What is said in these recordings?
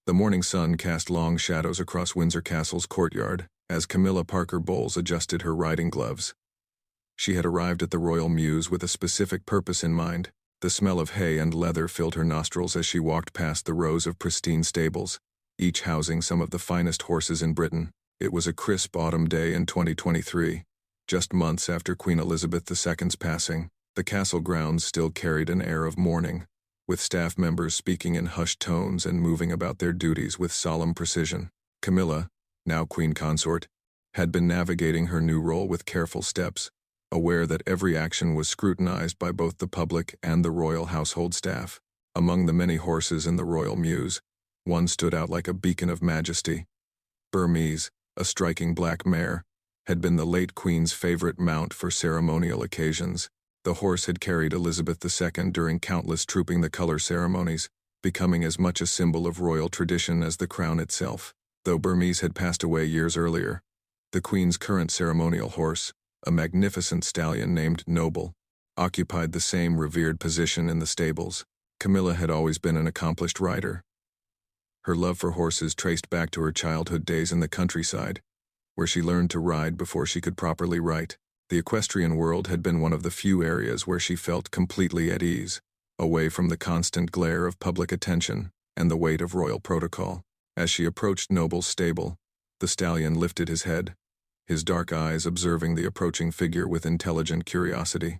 The morning sun cast long shadows across Windsor Castle's courtyard as Camilla Parker Bowles adjusted her riding gloves. She had arrived at the Royal Mews with a specific purpose in mind. The smell of hay and leather filled her nostrils as she walked past the rows of pristine stables, each housing some of the finest horses in Britain. It was a crisp autumn day in 2023, just months after Queen Elizabeth II's passing. The castle grounds still carried an air of mourning, with staff members speaking in hushed tones and moving about their duties with solemn precision. Camilla, now Queen Consort, had been navigating her new role with careful steps, aware that every action was scrutinized by both the public and the royal household staff. Among the many horses in the Royal Mews, one stood out like a beacon of majesty. Burmese, a striking black mare, had been the late Queen's favorite mount for ceremonial occasions. The horse had carried Elizabeth II during countless trooping the color ceremonies, becoming as much a symbol of royal tradition as the crown itself. Though Burmese had passed away years earlier, the Queen's current ceremonial horse, a magnificent stallion named Noble, occupied the same revered position in the stables. Camilla had always been an accomplished rider. Her love for horses traced back to her childhood days in the countryside, where she learned to ride before she could properly write. The equestrian world had been one of the few areas where she felt completely at ease, away from the constant glare of public attention and the weight of royal protocol. As she approached Noble's stable, the stallion lifted his head, his dark eyes observing the approaching figure with intelligent curiosity.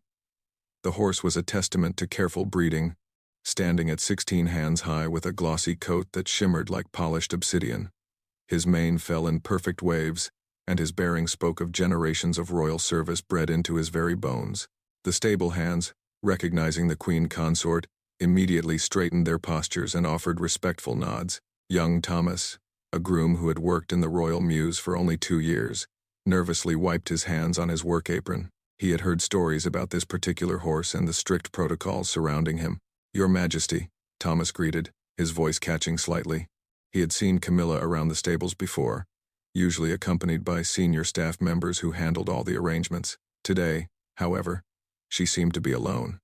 The horse was a testament to careful breeding, standing at 16 hands high with a glossy coat that shimmered like polished obsidian. His mane fell in perfect waves, and his bearing spoke of generations of royal service bred into his very bones. The stable hands, recognizing the Queen Consort, immediately straightened their postures and offered respectful nods. Young Thomas, a groom who had worked in the Royal Mews for only 2 years, nervously wiped his hands on his work apron. He had heard stories about this particular horse and the strict protocols surrounding him. "Your Majesty," Thomas greeted, his voice catching slightly. He had seen Camilla around the stables before, usually accompanied by senior staff members who handled all the arrangements. Today, however, she seemed to be alone,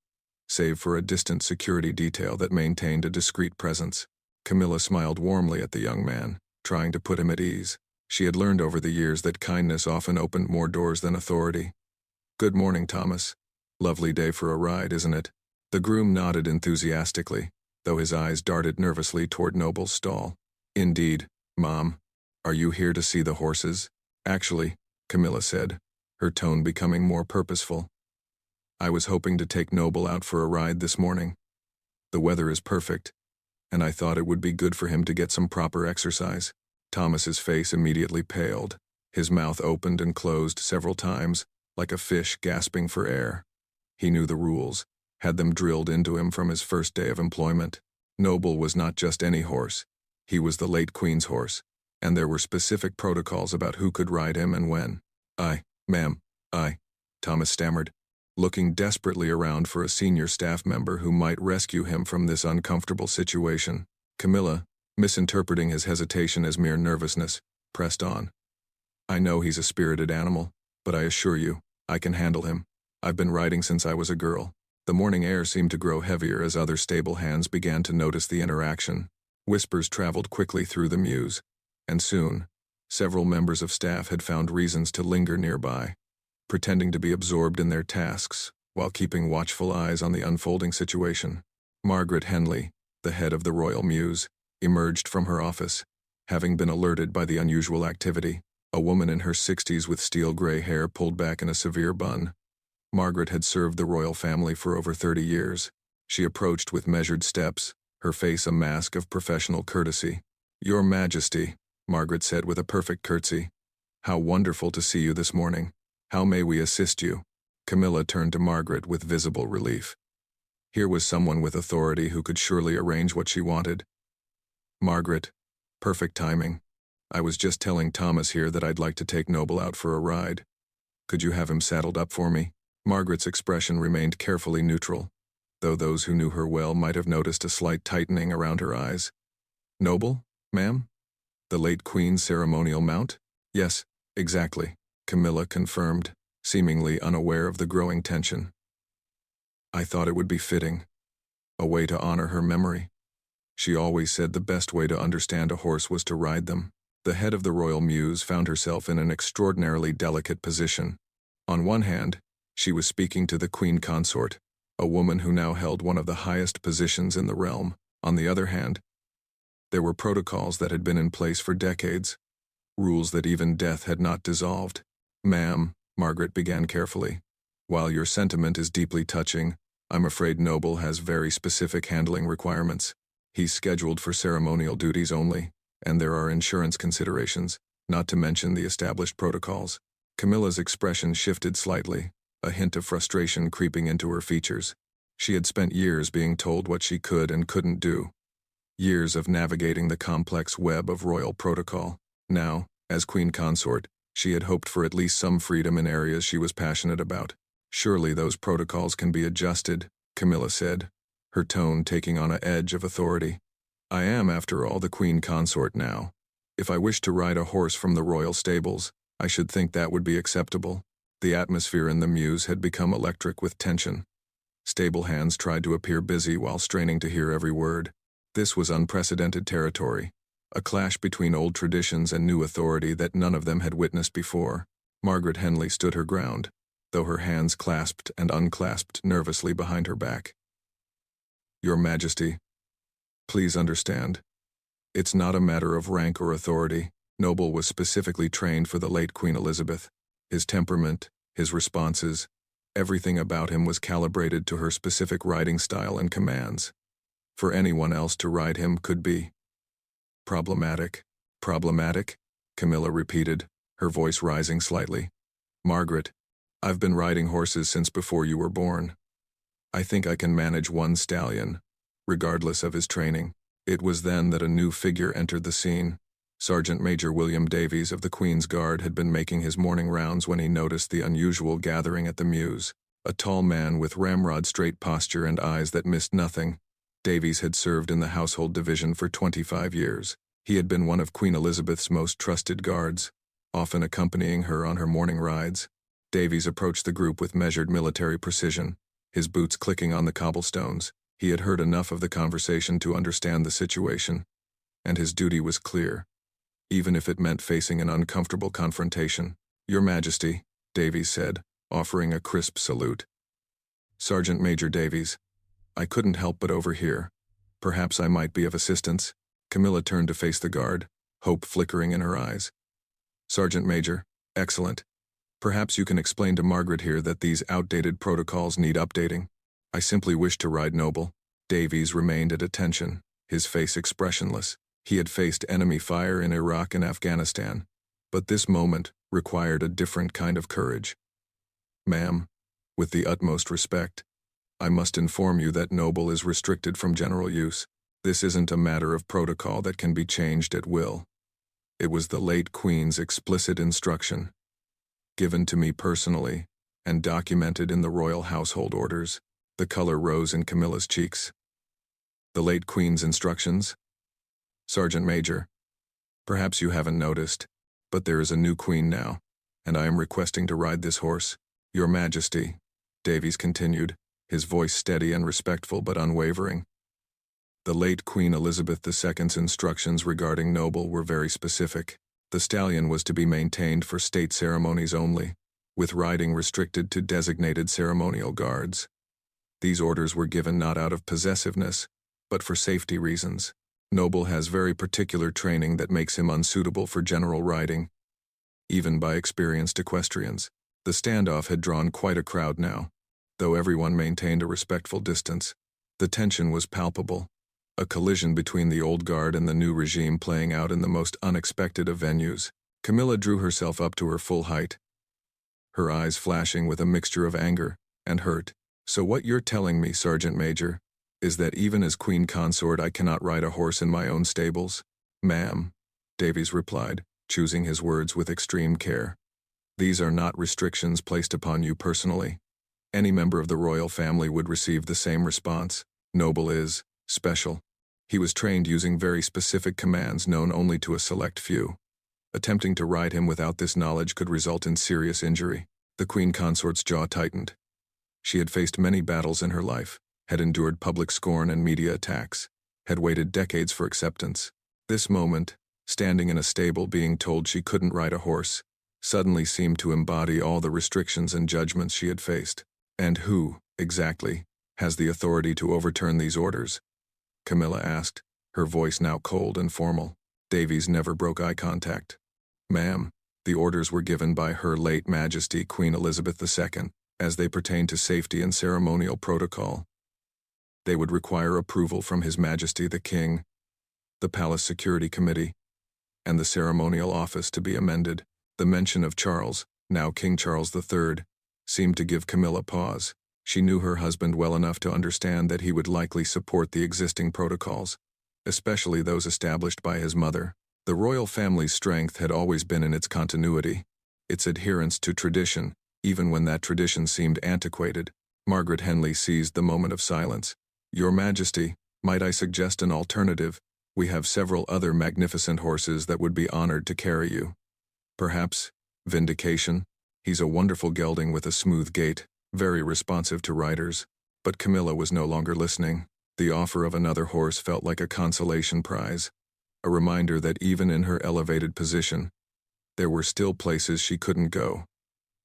save for a distant security detail that maintained a discreet presence. Camilla smiled warmly at the young man, trying to put him at ease. She had learned over the years that kindness often opened more doors than authority. "Good morning, Thomas. Lovely day for a ride, isn't it?" The groom nodded enthusiastically, though his eyes darted nervously toward Noble's stall. "Indeed, Mom. Are you here to see the horses?" "Actually," Camilla said, her tone becoming more purposeful, "I was hoping to take Noble out for a ride this morning. The weather is perfect, and I thought it would be good for him to get some proper exercise." Thomas's face immediately paled. His mouth opened and closed several times, like a fish gasping for air. He knew the rules, had them drilled into him from his first day of employment. Noble was not just any horse. He was the late Queen's horse, and there were specific protocols about who could ride him and when. Ma'am, Thomas stammered, looking desperately around for a senior staff member who might rescue him from this uncomfortable situation. Camilla, misinterpreting his hesitation as mere nervousness, pressed on. "I know he's a spirited animal, but I assure you, I can handle him. I've been riding since I was a girl." The morning air seemed to grow heavier as other stable hands began to notice the interaction. Whispers traveled quickly through the mews, and soon, several members of staff had found reasons to linger nearby, pretending to be absorbed in their tasks while keeping watchful eyes on the unfolding situation. Margaret Henley, the head of the Royal Mews, emerged from her office, having been alerted by the unusual activity. A woman in her 60s with steel-gray hair pulled back in a severe bun. Margaret had served the royal family for over 30 years. She approached with measured steps, her face a mask of professional courtesy. "Your Majesty," Margaret said with a perfect curtsy. "How wonderful to see you this morning. How may we assist you?" Camilla turned to Margaret with visible relief. Here was someone with authority who could surely arrange what she wanted. "Margaret, perfect timing. I was just telling Thomas here that I'd like to take Noble out for a ride. Could you have him saddled up for me?" Margaret's expression remained carefully neutral, though those who knew her well might have noticed a slight tightening around her eyes. "Noble, ma'am? The late Queen's ceremonial mount?" "Yes, exactly," Camilla confirmed, seemingly unaware of the growing tension. "I thought it would be fitting. A way to honor her memory." She always said the best way to understand a horse was to ride them. The head of the royal muse found herself in an extraordinarily delicate position. On one hand, she was speaking to the queen consort, a woman who now held one of the highest positions in the realm. On the other hand, there were protocols that had been in place for decades, rules that even death had not dissolved. "Ma'am," Margaret began carefully, "while your sentiment is deeply touching, I'm afraid Noble has very specific handling requirements. He's scheduled for ceremonial duties only, and there are insurance considerations, not to mention the established protocols." Camilla's expression shifted slightly, a hint of frustration creeping into her features. She had spent years being told what she could and couldn't do. Years of navigating the complex web of royal protocol. Now, as queen consort, she had hoped for at least some freedom in areas she was passionate about. "Surely those protocols can be adjusted," Camilla said, her tone taking on an edge of authority. "I am, after all, the queen consort now. If I wished to ride a horse from the royal stables, I should think that would be acceptable." The atmosphere in the mews had become electric with tension. Stable hands tried to appear busy while straining to hear every word. This was unprecedented territory, a clash between old traditions and new authority that none of them had witnessed before. Margaret Henley stood her ground, though her hands clasped and unclasped nervously behind her back. "Your Majesty, please understand. It's not a matter of rank or authority." Noble was specifically trained for the late Queen Elizabeth. His temperament, his responses, everything about him was calibrated to her specific riding style and commands. For anyone else to ride him could be problematic. "Problematic?" Camilla repeated, her voice rising slightly. "Margaret, I've been riding horses since before you were born. I think I can manage one stallion, regardless of his training." It was then that a new figure entered the scene. Sergeant Major William Davies of the Queen's Guard had been making his morning rounds when he noticed the unusual gathering at the mews. A tall man with ramrod-straight posture and eyes that missed nothing. Davies had served in the household division for 25 years. He had been one of Queen Elizabeth's most trusted guards, often accompanying her on her morning rides. Davies approached the group with measured military precision, his boots clicking on the cobblestones. He had heard enough of the conversation to understand the situation, and his duty was clear, even if it meant facing an uncomfortable confrontation. "Your Majesty," Davies said, offering a crisp salute. "Sergeant Major Davies. I couldn't help but overhear. Perhaps I might be of assistance." Camilla turned to face the guard, hope flickering in her eyes. "Sergeant Major, excellent. Perhaps you can explain to Margaret here that these outdated protocols need updating. I simply wish to ride Noble." Davies remained at attention, his face expressionless. He had faced enemy fire in Iraq and Afghanistan, but this moment required a different kind of courage. "Ma'am, with the utmost respect, I must inform you that Noble is restricted from general use. This isn't a matter of protocol that can be changed at will. It was the late Queen's explicit instruction, given to me personally, and documented in the royal household orders." The color rose in Camilla's cheeks. "The late Queen's instructions? Sergeant Major, perhaps you haven't noticed, but there is a new queen now, and I am requesting to ride this horse." "Your Majesty," Davies continued, his voice steady and respectful but unwavering. The late Queen Elizabeth II's instructions regarding Noble were very specific. The stallion was to be maintained for state ceremonies only, with riding restricted to designated ceremonial guards. These orders were given not out of possessiveness, but for safety reasons. Noble has very particular training that makes him unsuitable for general riding, even by experienced equestrians. The standoff had drawn quite a crowd now, though everyone maintained a respectful distance. The tension was palpable, a collision between the old guard and the new regime playing out in the most unexpected of venues. Camilla drew herself up to her full height, her eyes flashing with a mixture of anger and hurt. "So what you're telling me, Sergeant Major, is that even as Queen Consort I cannot ride a horse in my own stables?" "Ma'am," Davies replied, choosing his words with extreme care. "These are not restrictions placed upon you personally. Any member of the royal family would receive the same response. Noble is special. He was trained using very specific commands known only to a select few. Attempting to ride him without this knowledge could result in serious injury." The Queen Consort's jaw tightened. She had faced many battles in her life, had endured public scorn and media attacks. had waited decades for acceptance. This moment, standing in a stable being told she couldn't ride a horse, suddenly seemed to embody all the restrictions and judgments she had faced. And who, exactly, has the authority to overturn these orders? Camilla asked, her voice now cold and formal. Davies never broke eye contact. Ma'am, the orders were given by Her late Majesty Queen Elizabeth II, as they pertain to safety and ceremonial protocol. They would require approval from His Majesty the King, the Palace Security Committee, and the Ceremonial Office to be amended. The mention of Charles, now King Charles III, seemed to give Camilla pause. She knew her husband well enough to understand that he would likely support the existing protocols, especially those established by his mother. The royal family's strength had always been in its continuity, its adherence to tradition, even when that tradition seemed antiquated. Margaret Henley seized the moment of silence. Your Majesty, might I suggest an alternative? We have several other magnificent horses that would be honored to carry you. Perhaps Vindication? He's a wonderful gelding with a smooth gait, very responsive to riders. But Camilla was no longer listening. The offer of another horse felt like a consolation prize, a reminder that even in her elevated position, there were still places she couldn't go,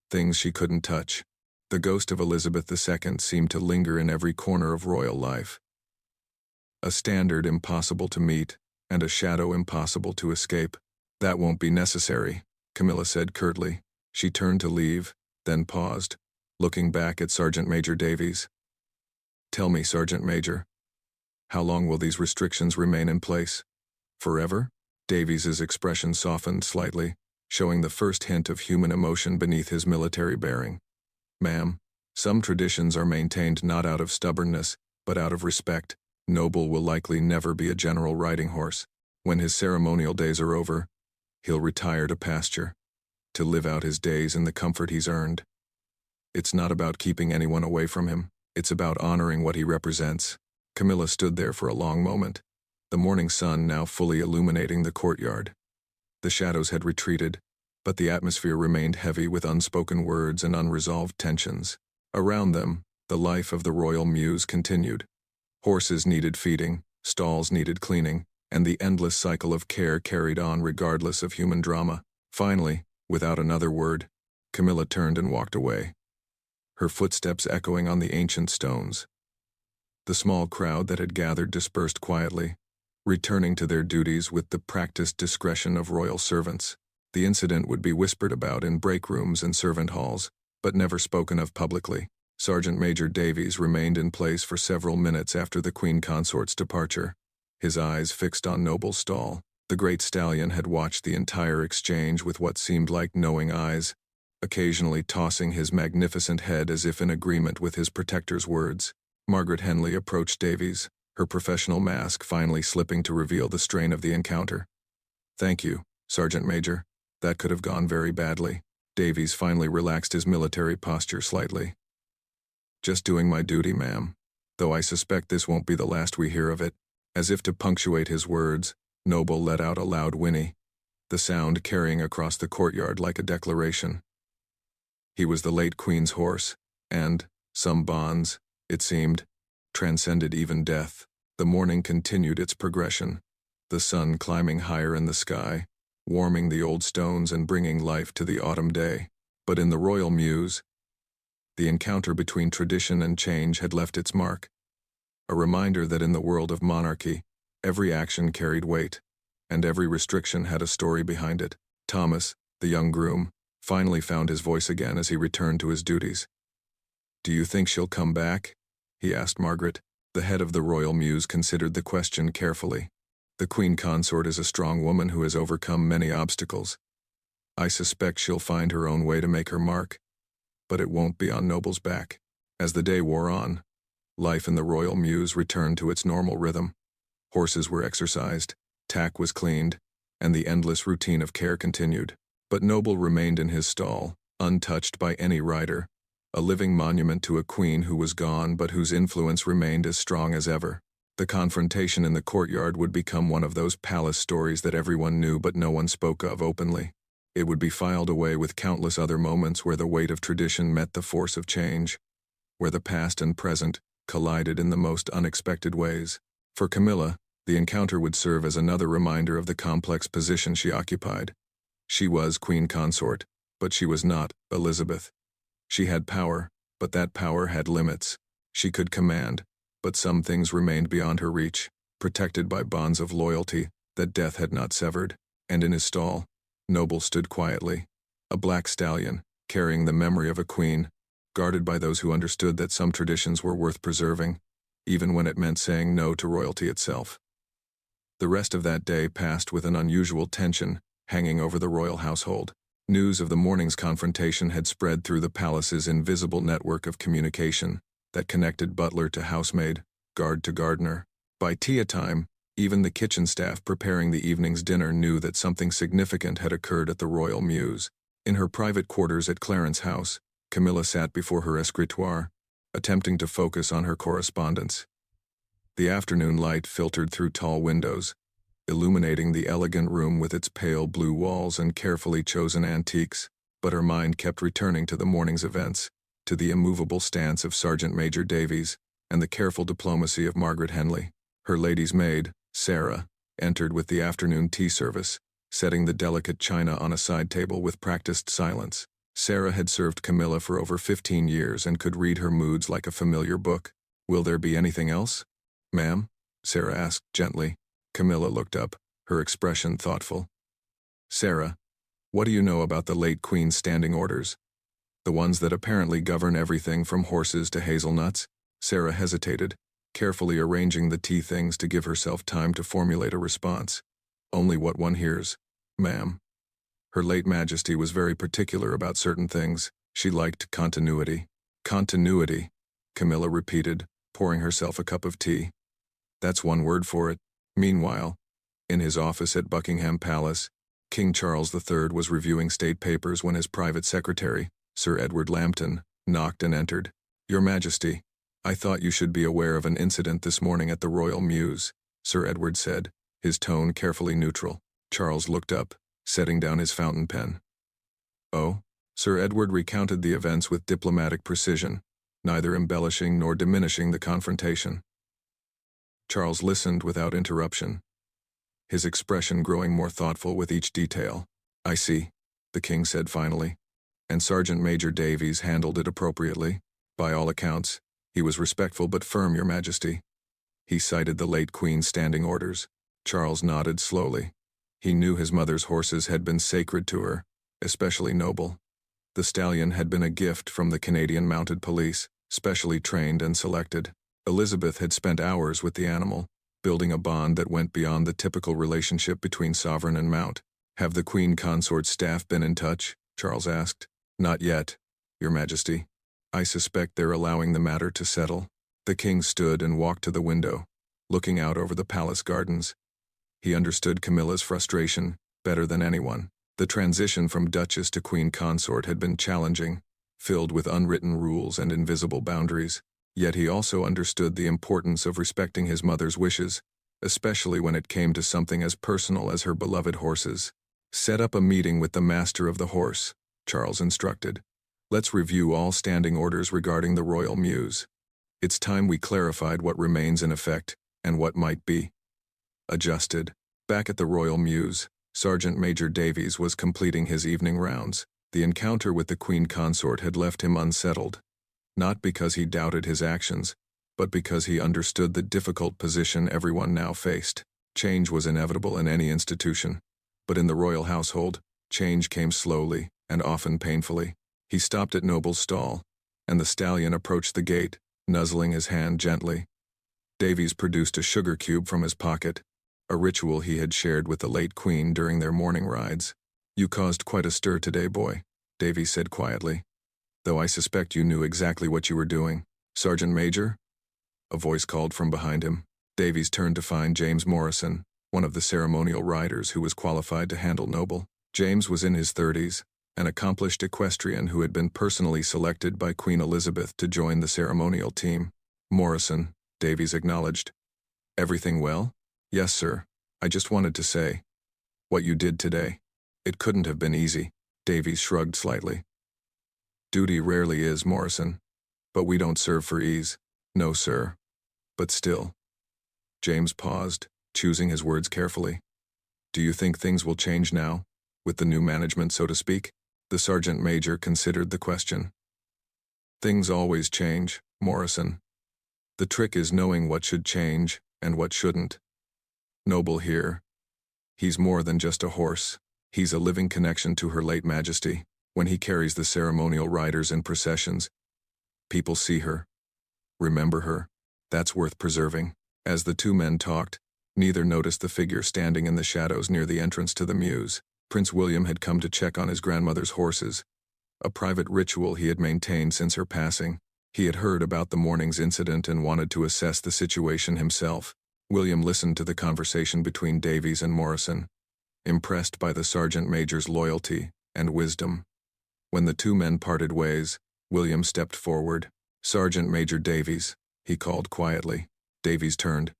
things she couldn't touch. The ghost of Elizabeth II seemed to linger in every corner of royal life. A standard impossible to meet, and a shadow impossible to escape. That won't be necessary, Camilla said curtly. She turned to leave, then paused, looking back at Sergeant Major Davies. Tell me, Sergeant Major, how long will these restrictions remain in place? Forever? Davies's expression softened slightly, showing the first hint of human emotion beneath his military bearing. Ma'am, some traditions are maintained not out of stubbornness, but out of respect. Noble will likely never be a general riding horse. When his ceremonial days are over, he'll retire to pasture, to live out his days in the comfort he's earned. It's not about keeping anyone away from him. It's about honoring what he represents. Camilla stood there for a long moment, the morning sun now fully illuminating the courtyard. The shadows had retreated, but the atmosphere remained heavy with unspoken words and unresolved tensions. Around them, the life of the royal muse continued. Horses needed feeding, stalls needed cleaning, and the endless cycle of care carried on regardless of human drama. Finally, without another word, Camilla turned and walked away, her footsteps echoing on the ancient stones. The small crowd that had gathered dispersed quietly, returning to their duties with the practiced discretion of royal servants. The incident would be whispered about in break rooms and servant halls, but never spoken of publicly. Sergeant Major Davies remained in place for several minutes after the Queen Consort's departure, his eyes fixed on Noble's stall. The great stallion had watched the entire exchange with what seemed like knowing eyes, occasionally tossing his magnificent head as if in agreement with his protector's words. Margaret Henley approached Davies, her professional mask finally slipping to reveal the strain of the encounter. Thank you, Sergeant Major. That could have gone very badly. Davies finally relaxed his military posture slightly. Just doing my duty, ma'am. Though I suspect this won't be the last we hear of it. As if to punctuate his words, Noble let out a loud whinny, the sound carrying across the courtyard like a declaration. He was the late Queen's horse, and some bonds, it seemed, transcended even death. The morning continued its progression, the sun climbing higher in the sky, warming the old stones and bringing life to the autumn day. But in the royal muse, the encounter between tradition and change had left its mark, a reminder that in the world of monarchy, every action carried weight, and every restriction had a story behind it. Thomas, the young groom, finally found his voice again as he returned to his duties. Do you think she'll come back? He asked Margaret. The head of the royal muse considered the question carefully. The Queen Consort is a strong woman who has overcome many obstacles. I suspect she'll find her own way to make her mark, but it won't be on Noble's back. As the day wore on, life in the royal muse returned to its normal rhythm. Horses were exercised, tack was cleaned, and the endless routine of care continued. But Noble remained in his stall, untouched by any rider, a living monument to a queen who was gone but whose influence remained as strong as ever. The confrontation in the courtyard would become one of those palace stories that everyone knew but no one spoke of openly. It would be filed away with countless other moments where the weight of tradition met the force of change, where the past and present collided in the most unexpected ways. For Camilla, The encounter would serve as another reminder of the complex position she occupied. She was queen consort, but she was not Elizabeth. She had power, but that power had limits. She could command, but some things remained beyond her reach, protected by bonds of loyalty that death had not severed. And in his stall, Noble stood quietly, a black stallion, carrying the memory of a queen, guarded by those who understood that some traditions were worth preserving, even when it meant saying no to royalty itself. The rest of that day passed with an unusual tension hanging over the royal household. News of the morning's confrontation had spread through the palace's invisible network of communication that connected butler to housemaid, guard to gardener. By tea time, even the kitchen staff preparing the evening's dinner knew that something significant had occurred at the royal mews. In her private quarters at Clarence House, Camilla sat before her escritoire, attempting to focus on her correspondence. The afternoon light filtered through tall windows, illuminating the elegant room with its pale blue walls and carefully chosen antiques, but her mind kept returning to the morning's events, to the immovable stance of Sergeant Major Davies and the careful diplomacy of Margaret Henley. Her lady's maid, Sarah, entered with the afternoon tea service, setting the delicate china on a side table with practiced silence. Sarah had served Camilla for over 15 years and could read her moods like a familiar book. "Will there be anything else, ma'am?" Sarah asked gently. Camilla looked up, her expression thoughtful. "Sarah, what do you know about the late Queen's standing orders? The ones that apparently govern everything from horses to hazelnuts?" Sarah hesitated, carefully arranging the tea things to give herself time to formulate a response. "Only what one hears, ma'am." Her late Majesty was very particular about certain things. She liked continuity. "Continuity," Camilla repeated, pouring herself a cup of tea. "That's one word for it." Meanwhile, in his office at Buckingham Palace, King Charles III was reviewing state papers when his private secretary, Sir Edward Lambton, knocked and entered. "Your Majesty, I thought you should be aware of an incident this morning at the Royal Mews," Sir Edward said, his tone carefully neutral. Charles looked up, setting down his fountain pen. "Oh?" Sir Edward recounted the events with diplomatic precision, neither embellishing nor diminishing the confrontation. Charles listened without interruption, his expression growing more thoughtful with each detail. "I see," the king said finally. "And Sergeant Major Davies handled it appropriately. By all accounts, he was respectful but firm, Your Majesty." He cited the late Queen's standing orders. Charles nodded slowly. He knew his mother's horses had been sacred to her, especially Noble. The stallion had been a gift from the Canadian Mounted Police, specially trained and selected. Elizabeth had spent hours with the animal, building a bond that went beyond the typical relationship between sovereign and mount. "Have the Queen Consort staff been in touch?" Charles asked. "Not yet, Your Majesty. I suspect they're allowing the matter to settle." The king stood and walked to the window, looking out over the palace gardens. He understood Camilla's frustration better than anyone. The transition from Duchess to Queen Consort had been challenging, filled with unwritten rules and invisible boundaries. Yet he also understood the importance of respecting his mother's wishes, especially when it came to something as personal as her beloved horses. "Set up a meeting with the master of the horse," Charles instructed. "Let's review all standing orders regarding the Royal Mews. It's time we clarified what remains in effect and what might be adjusted." Back at the Royal Mews, Sergeant Major Davies was completing his evening rounds. The encounter with the Queen Consort had left him unsettled, not because he doubted his actions, but because he understood the difficult position everyone now faced. Change was inevitable in any institution, but in the royal household, change came slowly and often painfully. He stopped at Noble's stall, and the stallion approached the gate, nuzzling his hand gently. Davies produced a sugar cube from his pocket, a ritual he had shared with the late Queen during their morning rides. "You caused quite a stir today, boy," Davies said quietly, "though I suspect you knew exactly what you were doing." "Sergeant Major?" a voice called from behind him. Davies turned to find James Morrison, one of the ceremonial riders who was qualified to handle Noble. James was in his 30s, an accomplished equestrian who had been personally selected by Queen Elizabeth to join the ceremonial team. "Morrison," Davies acknowledged. "Everything well?" "Yes, sir. I just wanted to say, what you did today. It couldn't have been easy." Davies shrugged slightly. "Duty rarely is, Morrison. But we don't serve for ease." "No, sir. But still." James paused, choosing his words carefully. Do you think things will change now, with the new management, so to speak? The sergeant major considered the question. Things always change, Morrison. The trick is knowing what should change and what shouldn't. Noble here. He's more than just a horse. He's a living connection to Her late Majesty. When he carries the ceremonial riders in processions, people see her, remember her. That's worth preserving. As the two men talked, neither noticed the figure standing in the shadows near the entrance to the mews. Prince William had come to check on his grandmother's horses, a private ritual he had maintained since her passing. He had heard about the morning's incident and wanted to assess the situation himself. William listened to the conversation between Davies and Morrison, impressed by the sergeant major's loyalty and wisdom. When the two men parted ways, William stepped forward. "Sergeant Major Davies," he called quietly. Davies turned,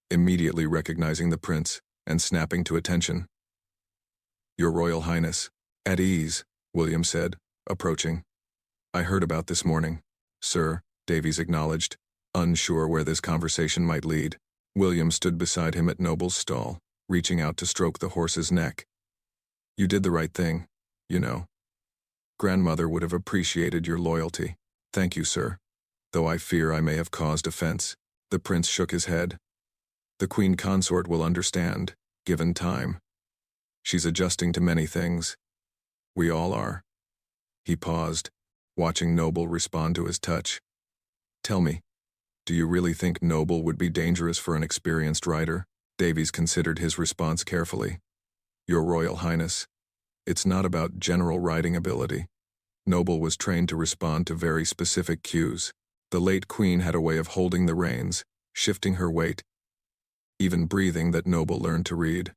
immediately recognizing the prince and snapping to attention. "Your Royal Highness." "At ease," William said, approaching. "I heard about this morning." "Sir," Davies acknowledged, unsure where this conversation might lead. William stood beside him at Noble's stall, reaching out to stroke the horse's neck. "You did the right thing, you know. Grandmother would have appreciated your loyalty." "Thank you, sir. Though I fear I may have caused offense." The prince shook his head. "The queen consort will understand, given time. She's adjusting to many things. We all are." He paused, watching Noble respond to his touch. "Tell me, do you really think Noble would be dangerous for an experienced rider?" Davies considered his response carefully. "Your Royal Highness, it's not about general riding ability. Noble was trained to respond to very specific cues. The late queen had a way of holding the reins, shifting her weight, even breathing that Noble learned to read.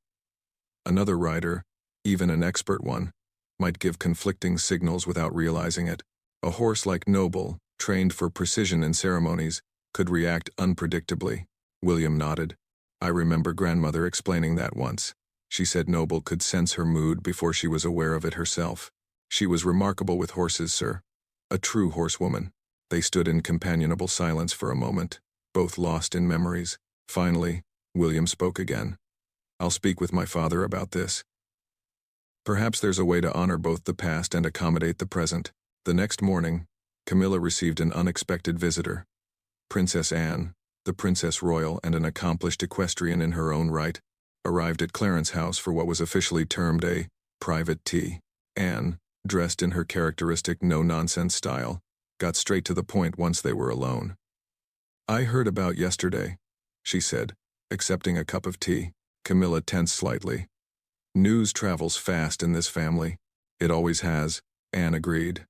Another rider, even an expert one, might give conflicting signals without realizing it. A horse like Noble, trained for precision in ceremonies, could react unpredictably." William nodded. "I remember grandmother explaining that once. She said Noble could sense her mood before she was aware of it herself. She was remarkable with horses, sir. A true horsewoman." They stood in companionable silence for a moment, both lost in memories. Finally, William spoke again. "I'll speak with my father about this. Perhaps there's a way to honor both the past and accommodate the present." The next morning, Camilla received an unexpected visitor. Princess Anne, the Princess Royal and an accomplished equestrian in her own right, arrived at Clarence House for what was officially termed a private tea. Anne, dressed in her characteristic no-nonsense style, got straight to the point once they were alone. "I heard about yesterday," she said, accepting a cup of tea. Camilla tensed slightly. "News travels fast in this family. It always has," Anne agreed.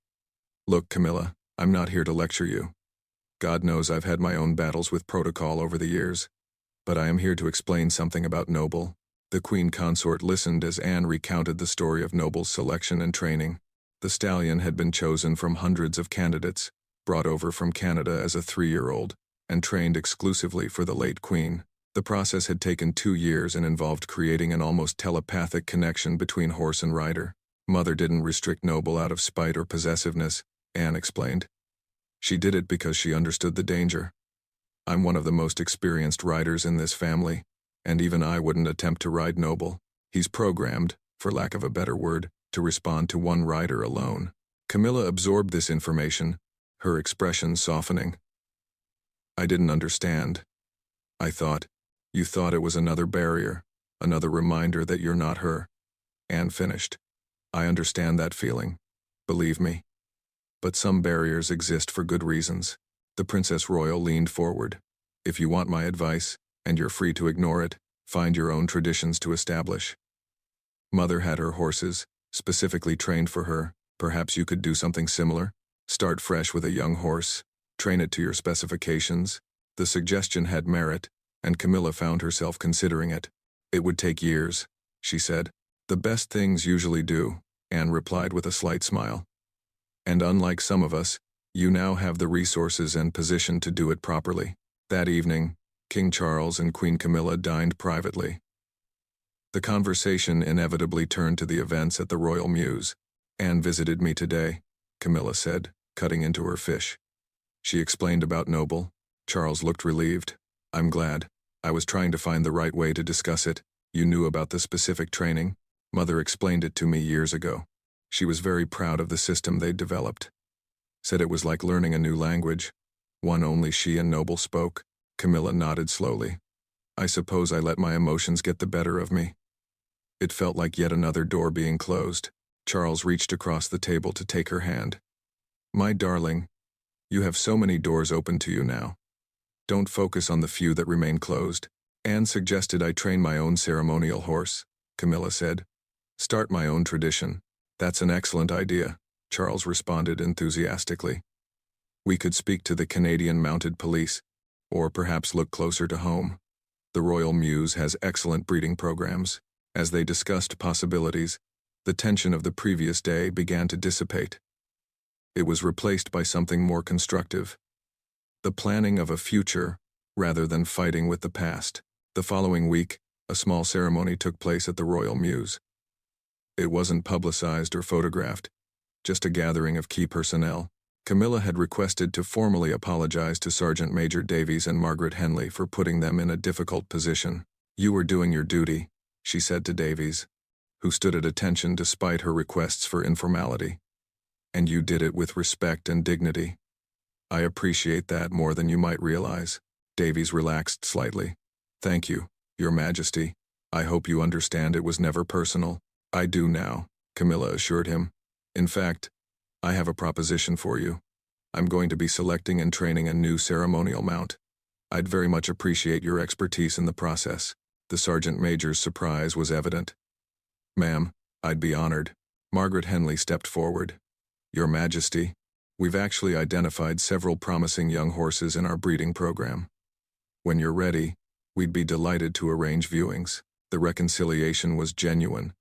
"Look, Camilla, I'm not here to lecture you. God knows I've had my own battles with protocol over the years. But I am here to explain something about Noble." The queen consort listened as Anne recounted the story of Noble's selection and training. The stallion had been chosen from hundreds of candidates, brought over from Canada as a 3-year-old, and trained exclusively for the late queen. The process had taken 2 years and involved creating an almost telepathic connection between horse and rider. Mother didn't restrict Noble out of spite or possessiveness, Anne explained. She did it because she understood the danger. "I'm one of the most experienced riders in this family, and even I wouldn't attempt to ride Noble. He's programmed, for lack of a better word, to respond to one rider alone." Camilla absorbed this information, her expression softening. "I didn't understand. I thought, you thought it was another barrier, another reminder that you're not her." Anne finished. "I understand that feeling, believe me. But some barriers exist for good reasons." The Princess Royal leaned forward. "If you want my advice, and you're free to ignore it, find your own traditions to establish. Mother had her horses, specifically trained for her. Perhaps you could do something similar. Start fresh with a young horse, train it to your specifications." The suggestion had merit, and Camilla found herself considering it. "It would take years," she said. "The best things usually do," Anne replied with a slight smile. "And unlike some of us, you now have the resources and position to do it properly." That evening, King Charles and Queen Camilla dined privately. The conversation inevitably turned to the events at the Royal Mews. "Anne visited me today," Camilla said, cutting into her fish. She explained about Noble. Charles looked relieved. "I'm glad. I was trying to find the right way to discuss it. You knew about the specific training. Mother explained it to me years ago. She was very proud of the system they'd developed. Said it was like learning a new language, one only she and Noble spoke. Camilla nodded slowly. I suppose I let my emotions get the better of me. It felt like yet another door being closed. Charles reached across the table to take her hand. My darling, you have so many doors open to you now. Don't focus on the few that remain closed. Anne suggested I train my own ceremonial horse, Camilla said. Start my own tradition. That's an excellent idea, Charles responded enthusiastically. We could speak to the Canadian Mounted Police, or perhaps look closer to home. The Royal Mews has excellent breeding programs. As they discussed possibilities, the tension of the previous day began to dissipate. It was replaced by something more constructive. The planning of a future, rather than fighting with the past. The following week, a small ceremony took place at the Royal Mews. It wasn't publicized or photographed, just a gathering of key personnel. Camilla had requested to formally apologize to Sergeant Major Davies and Margaret Henley for putting them in a difficult position. You were doing your duty, she said to Davies, who stood at attention despite her requests for informality. And you did it with respect and dignity. I appreciate that more than you might realize. Davies relaxed slightly. Thank you, Your Majesty. I hope you understand it was never personal. I do now, Camilla assured him. In fact, I have a proposition for you. I'm going to be selecting and training a new ceremonial mount. I'd very much appreciate your expertise in the process. The Sergeant Major's surprise was evident. Ma'am, I'd be honored. Margaret Henley stepped forward. Your Majesty, we've actually identified several promising young horses in our breeding program. When you're ready, we'd be delighted to arrange viewings. The reconciliation was genuine,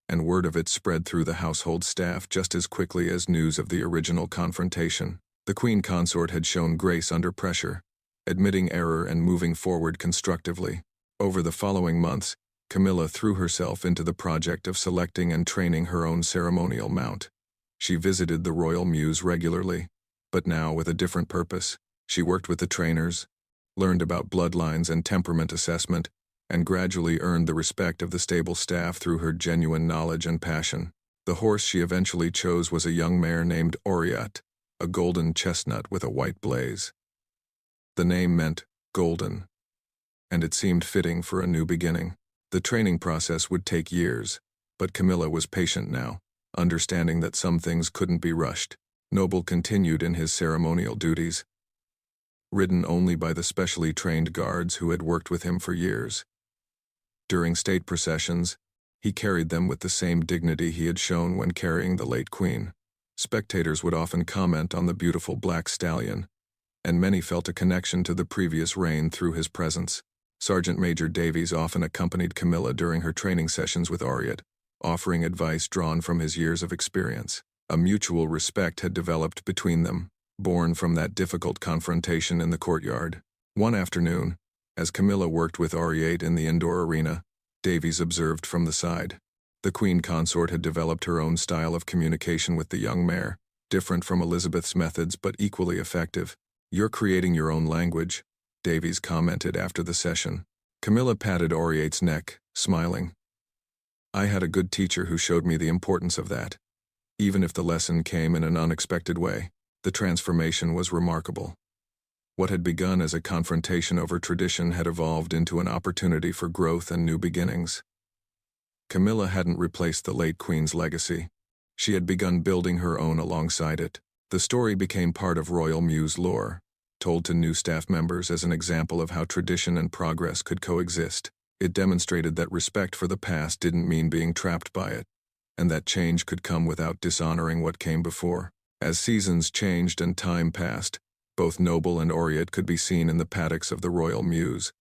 and word of it spread through the household staff just as quickly as news of the original confrontation. The Queen Consort had shown grace under pressure, admitting error and moving forward constructively. Over the following months, Camilla threw herself into the project of selecting and training her own ceremonial mount. She visited the Royal Mews regularly, but now with a different purpose. She worked with the trainers, learned about bloodlines and temperament assessment, and gradually earned the respect of the stable staff through her genuine knowledge and passion. The horse she eventually chose was a young mare named Oriette, a golden chestnut with a white blaze. The name meant golden, and it seemed fitting for a new beginning. The training process would take years, but Camilla was patient now, understanding that some things couldn't be rushed. Noble continued in his ceremonial duties, ridden only by the specially trained guards who had worked with him for years. During state processions, he carried them with the same dignity he had shown when carrying the late Queen. Spectators would often comment on the beautiful black stallion, and many felt a connection to the previous reign through his presence. Sergeant Major Davies often accompanied Camilla during her training sessions with Oriette, offering advice drawn from his years of experience. A mutual respect had developed between them, born from that difficult confrontation in the courtyard. One afternoon, as Camilla worked with Oriette in the indoor arena, Davies observed from the side. The Queen Consort had developed her own style of communication with the young mare, different from Elizabeth's methods but equally effective. You're creating your own language, Davies commented after the session. Camilla patted Oriette's neck, smiling. I had a good teacher who showed me the importance of that. Even if the lesson came in an unexpected way, the transformation was remarkable. What had begun as a confrontation over tradition had evolved into an opportunity for growth and new beginnings. Camilla hadn't replaced the late Queen's legacy. She had begun building her own alongside it. The story became part of Royal Mews lore, told to new staff members as an example of how tradition and progress could coexist. It demonstrated that respect for the past didn't mean being trapped by it, and that change could come without dishonoring what came before. As seasons changed and time passed, both Noble and Oriette could be seen in the paddocks of the Royal Mews,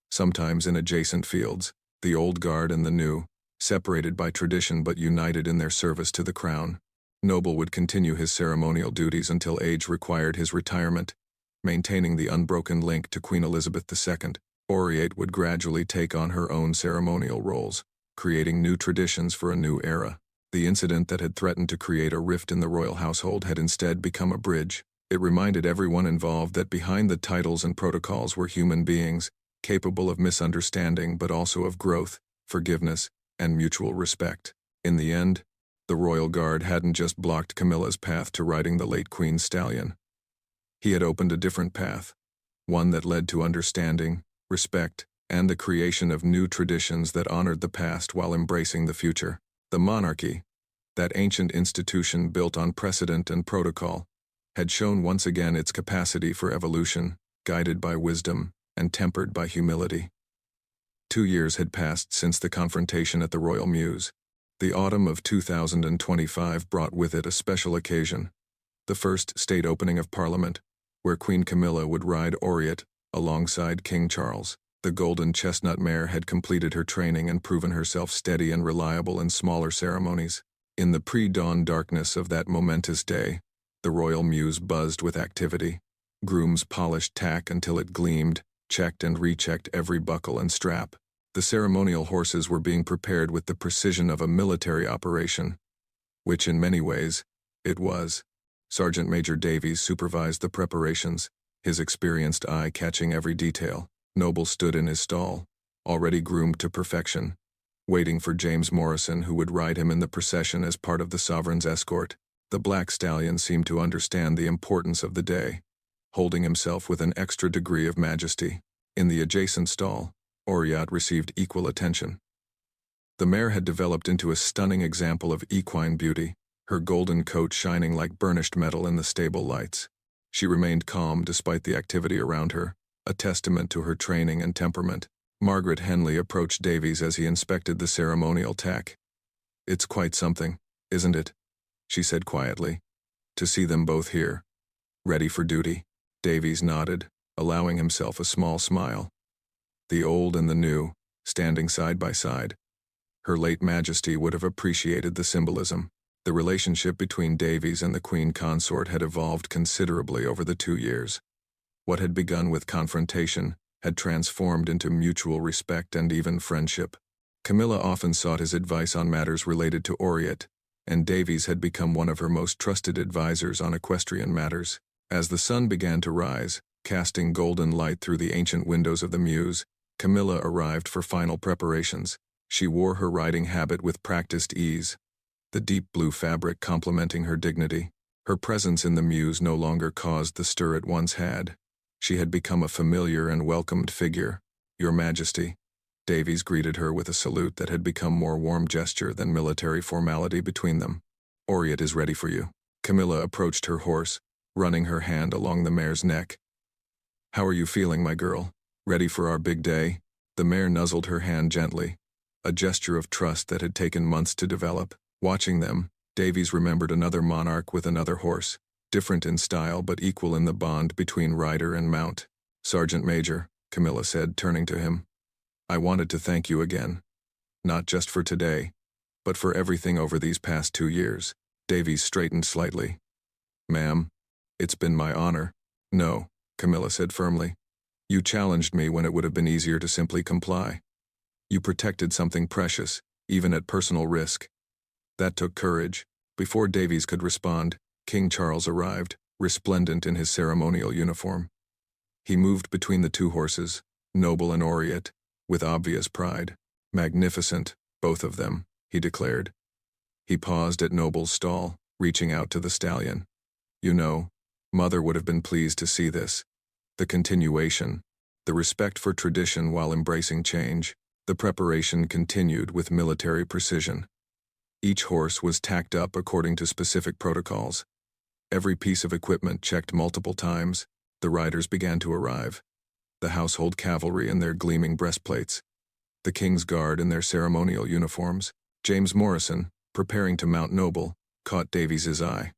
sometimes in adjacent fields, the old guard and the new, separated by tradition but united in their service to the crown. Noble would continue his ceremonial duties until age required his retirement, maintaining the unbroken link to Queen Elizabeth II. Oriette would gradually take on her own ceremonial roles, creating new traditions for a new era. The incident that had threatened to create a rift in the royal household had instead become a bridge. It reminded everyone involved that behind the titles and protocols were human beings, capable of misunderstanding but also of growth, forgiveness, and mutual respect. In the end, the royal guard hadn't just blocked Camilla's path to riding the late Queen's stallion. He had opened a different path, one that led to understanding, respect, and the creation of new traditions that honored the past while embracing the future. The monarchy, that ancient institution built on precedent and protocol, had shown once again its capacity for evolution, guided by wisdom and tempered by humility. 2 years had passed since the confrontation at the Royal Mews. The autumn of 2025 brought with it a special occasion, the first state opening of Parliament, where Queen Camilla would ride Oriet alongside King Charles. The golden chestnut mare had completed her training and proven herself steady and reliable in smaller ceremonies. In the pre-dawn darkness of that momentous day, the Royal Mews buzzed with activity. Grooms polished tack until it gleamed, checked and rechecked every buckle and strap. The ceremonial horses were being prepared with the precision of a military operation, which in many ways, it was. Sergeant Major Davies supervised the preparations, his experienced eye catching every detail. Noble stood in his stall, already groomed to perfection, waiting for James Morrison, who would ride him in the procession as part of the sovereign's escort. The black stallion seemed to understand the importance of the day, holding himself with an extra degree of majesty. In the adjacent stall, Oriat received equal attention. The mare had developed into a stunning example of equine beauty, her golden coat shining like burnished metal in the stable lights. She remained calm despite the activity around her, a testament to her training and temperament. Margaret Henley approached Davies as he inspected the ceremonial tack. "It's quite something, isn't it?" she said quietly. "To see them both here, ready for duty." Davies nodded, allowing himself a small smile. The old and the new, standing side by side. Her late Majesty would have appreciated the symbolism. The relationship between Davies and the Queen Consort had evolved considerably over the 2 years. What had begun with confrontation had transformed into mutual respect and even friendship. Camilla often sought his advice on matters related to Oriet, and Davies had become one of her most trusted advisors on equestrian matters. As the sun began to rise, casting golden light through the ancient windows of the Mews, Camilla arrived for final preparations. She wore her riding habit with practiced ease, the deep blue fabric complementing her dignity. Her presence in the Mews no longer caused the stir it once had. She had become a familiar and welcomed figure. "Your Majesty." Davies greeted her with a salute that had become more warm gesture than military formality between them. "Oriet is ready for you." Camilla approached her horse, running her hand along the mare's neck. "How are you feeling, my girl? Ready for our big day?" The mare nuzzled her hand gently, a gesture of trust that had taken months to develop. Watching them, Davies remembered another monarch with another horse, different in style but equal in the bond between rider and mount. "Sergeant Major," Camilla said, turning to him, "I wanted to thank you again. Not just for today, but for everything over these past 2 years." Davies straightened slightly. "Ma'am, it's been my honor." "No," Camilla said firmly. "You challenged me when it would have been easier to simply comply. You protected something precious, even at personal risk. That took courage." Before Davies could respond, King Charles arrived, resplendent in his ceremonial uniform. He moved between the 2 horses, Noble and Oriet, with obvious pride. "Magnificent, both of them," he declared. He paused at Noble's stall, reaching out to the stallion. "You know, Mother would have been pleased to see this. The continuation, the respect for tradition while embracing change." The preparation continued with military precision. Each horse was tacked up according to specific protocols. Every piece of equipment checked multiple times. The riders began to arrive. The household cavalry in their gleaming breastplates. The King's Guard in their ceremonial uniforms. James Morrison, preparing to mount Noble, caught Davies's eye.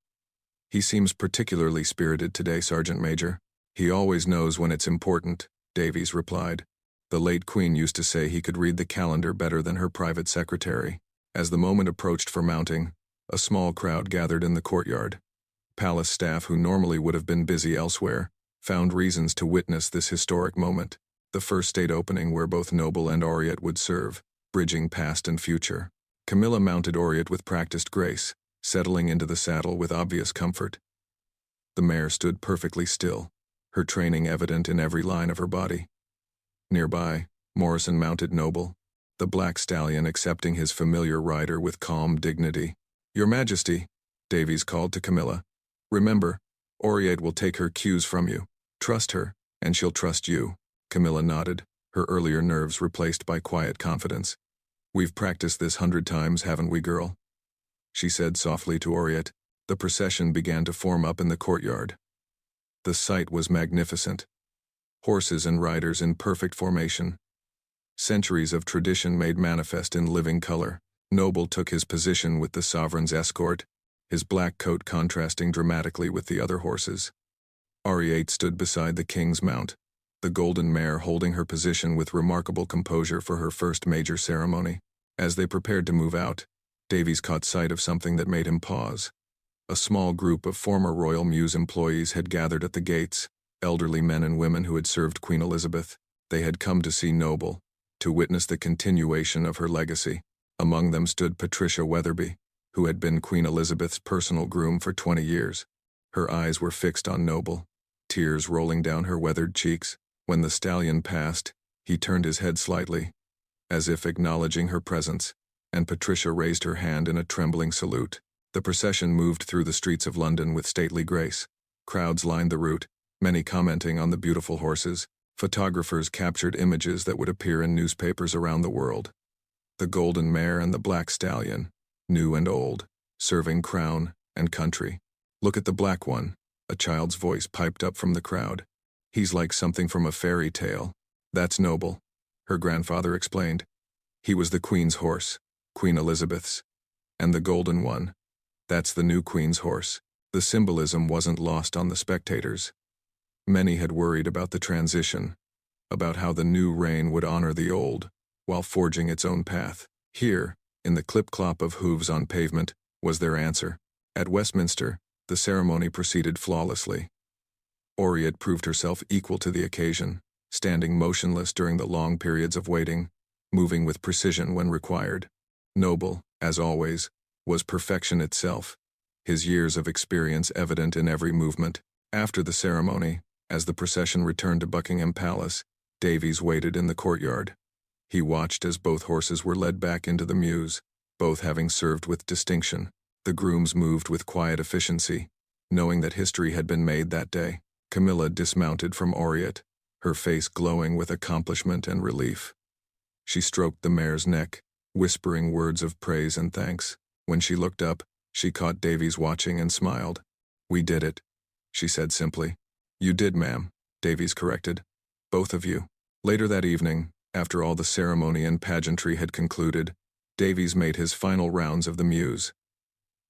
"He seems particularly spirited today, Sergeant Major." "He always knows when it's important," Davies replied. The late Queen used to say he could read the calendar better than her private secretary. As the moment approached for mounting, a small crowd gathered in the courtyard. Palace staff who normally would have been busy elsewhere found reasons to witness this historic moment, the first state opening where both Noble and Oriet would serve, bridging past and future. Camilla mounted Oriet with practiced grace, settling into the saddle with obvious comfort. The mare stood perfectly still, her training evident in every line of her body. Nearby, Morrison mounted Noble, the black stallion accepting his familiar rider with calm dignity. "Your Majesty," Davies called to Camilla. "Remember, Oriette will take her cues from you. Trust her, and she'll trust you." Camilla nodded, her earlier nerves replaced by quiet confidence. "We've practiced this 100 times, haven't we, girl?" she said softly to Oriette. The procession began to form up in the courtyard. The sight was magnificent. Horses and riders in perfect formation. Centuries of tradition made manifest in living color. Noble took his position with the sovereign's escort, his black coat contrasting dramatically with the other horses. Oriette stood beside the king's mount, the golden mare holding her position with remarkable composure for her first major ceremony. As they prepared to move out, Davies caught sight of something that made him pause. A small group of former Royal Mews employees had gathered at the gates, elderly men and women who had served Queen Elizabeth. They had come to see Noble, to witness the continuation of her legacy. Among them stood Patricia Weatherby, who had been Queen Elizabeth's personal groom for 20 years. Her eyes were fixed on Noble, tears rolling down her weathered cheeks. When the stallion passed, he turned his head slightly, as if acknowledging her presence, and Patricia raised her hand in a trembling salute. The procession moved through the streets of London with stately grace. Crowds lined the route, many commenting on the beautiful horses. Photographers captured images that would appear in newspapers around the world. The golden mare and the black stallion, new and old, serving crown and country. "Look at the black one," a child's voice piped up from the crowd. "He's like something from a fairy tale." "That's Noble," her grandfather explained. "He was the Queen's horse, Queen Elizabeth's. And the golden one, that's the new Queen's horse." The symbolism wasn't lost on the spectators. Many had worried about the transition, about how the new reign would honor the old, while forging its own path. Here, in the clip-clop of hooves on pavement, was their answer. At Westminster, the ceremony proceeded flawlessly. Oriette proved herself equal to the occasion, standing motionless during the long periods of waiting, moving with precision when required. Noble, as always, was perfection itself, his years of experience evident in every movement. After the ceremony, as the procession returned to Buckingham Palace, Davies waited in the courtyard. He watched as both horses were led back into the mews, both having served with distinction. The grooms moved with quiet efficiency, knowing that history had been made that day. Camilla dismounted from Oriette, her face glowing with accomplishment and relief. She stroked the mare's neck, whispering words of praise and thanks. When she looked up, she caught Davies watching and smiled. "We did it," she said simply. "You did, ma'am," Davies corrected. "Both of you." Later that evening, after all the ceremony and pageantry had concluded, Davies made his final rounds of the mews.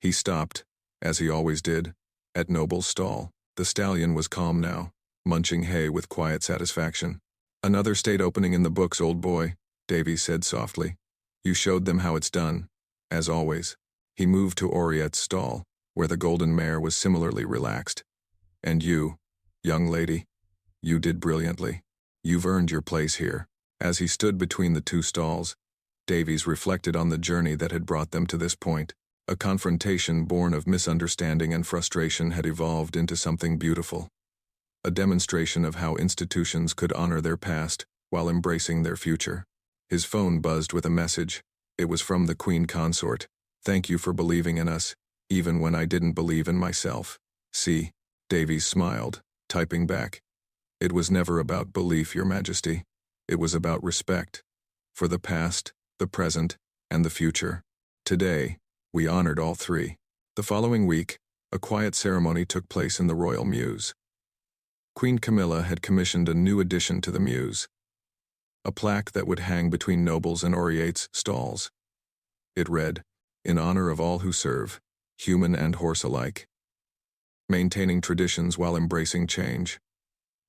He stopped, as he always did, at Noble's stall. The stallion was calm now, munching hay with quiet satisfaction. "Another state opening in the books, old boy," Davies said softly. "You showed them how it's done, as always." He moved to Oriette's stall, where the golden mare was similarly relaxed. "And you, young lady, you did brilliantly. You've earned your place here." As he stood between the two stalls, Davies reflected on the journey that had brought them to this point. A confrontation born of misunderstanding and frustration had evolved into something beautiful. A demonstration of how institutions could honor their past while embracing their future. His phone buzzed with a message. It was from the Queen Consort. "Thank you for believing in us, even when I didn't believe in myself." "See," Davies smiled, typing back. "It was never about belief, Your Majesty. It was about respect. For the past, the present, and the future. Today, we honored all three." The following week, a quiet ceremony took place in the Royal Mews. Queen Camilla had commissioned a new addition to the mews, a plaque that would hang between Noble's and Oriette's stalls. It read, "In honor of all who serve, human and horse alike. Maintaining traditions while embracing change.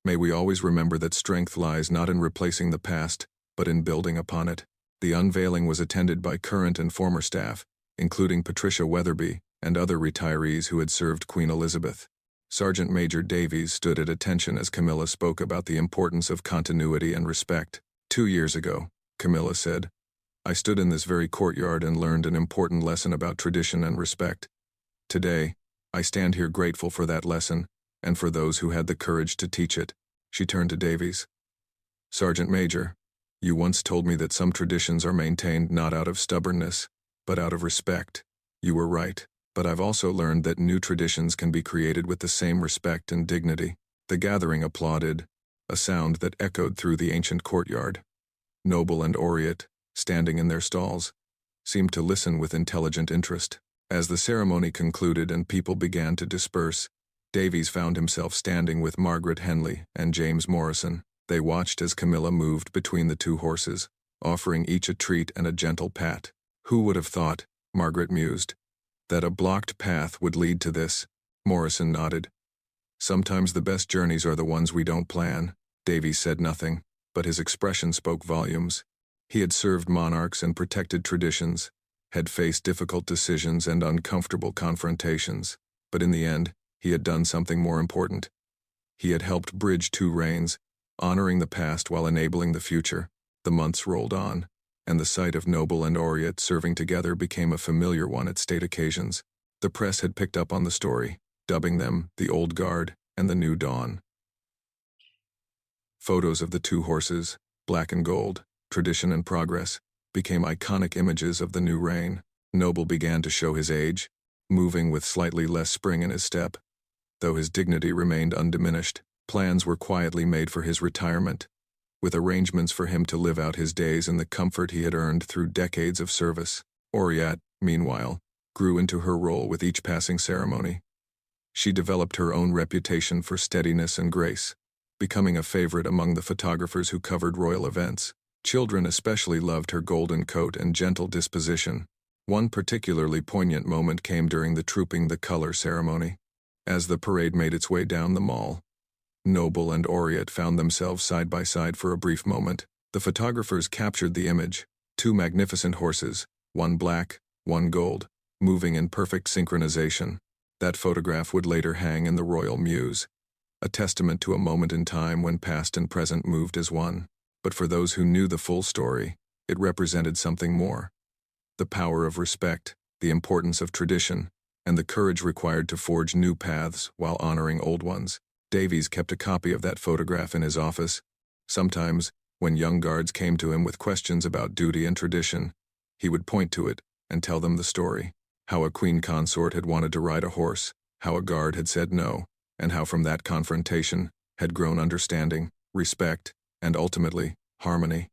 May we always remember that strength lies not in replacing the past, but in building upon it." The unveiling was attended by current and former staff, including Patricia Weatherby and other retirees who had served Queen Elizabeth. Sergeant Major Davies stood at attention as Camilla spoke about the importance of continuity and respect. 2 years ago, Camilla said, "I stood in this very courtyard and learned an important lesson about tradition and respect. Today, I stand here grateful for that lesson, and for those who had the courage to teach it." She turned to Davies. "Sergeant Major, you once told me that some traditions are maintained not out of stubbornness, but out of respect. You were right, but I've also learned that new traditions can be created with the same respect and dignity." The gathering applauded, a sound that echoed through the ancient courtyard. Noble and Oriat, standing in their stalls, seemed to listen with intelligent interest. As the ceremony concluded and people began to disperse, Davies found himself standing with Margaret Henley and James Morrison. They watched as Camilla moved between the two horses, offering each a treat and a gentle pat. "Who would have thought," Margaret mused, "that a blocked path would lead to this?" Morrison nodded. "Sometimes the best journeys are the ones we don't plan." Davies said nothing, but his expression spoke volumes. He had served monarchs and protected traditions, had faced difficult decisions and uncomfortable confrontations, but in the end, he had done something more important. He had helped bridge two reigns, honoring the past while enabling the future. The months rolled on, and the sight of Noble and Oriat serving together became a familiar one at state occasions. The press had picked up on the story, dubbing them the Old Guard and the New Dawn. Photos of the two horses, black and gold, tradition and progress, became iconic images of the new reign. Noble began to show his age, moving with slightly less spring in his step. Though his dignity remained undiminished, plans were quietly made for his retirement, with arrangements for him to live out his days in the comfort he had earned through decades of service. Oriat, meanwhile, grew into her role with each passing ceremony. She developed her own reputation for steadiness and grace, becoming a favorite among the photographers who covered royal events. Children especially loved her golden coat and gentle disposition. One particularly poignant moment came during the Trooping the Color ceremony. As the parade made its way down the mall, Noble and Oriat found themselves side by side for a brief moment. The photographers captured the image, two magnificent horses, one black, one gold, moving in perfect synchronization. That photograph would later hang in the Royal Mews, a testament to a moment in time when past and present moved as one. But for those who knew the full story, it represented something more. The power of respect, the importance of tradition, and the courage required to forge new paths while honoring old ones. Davies kept a copy of that photograph in his office. Sometimes, when young guards came to him with questions about duty and tradition, he would point to it and tell them the story. How a queen consort had wanted to ride a horse, how a guard had said no, and how from that confrontation had grown understanding, respect, and ultimately, harmony.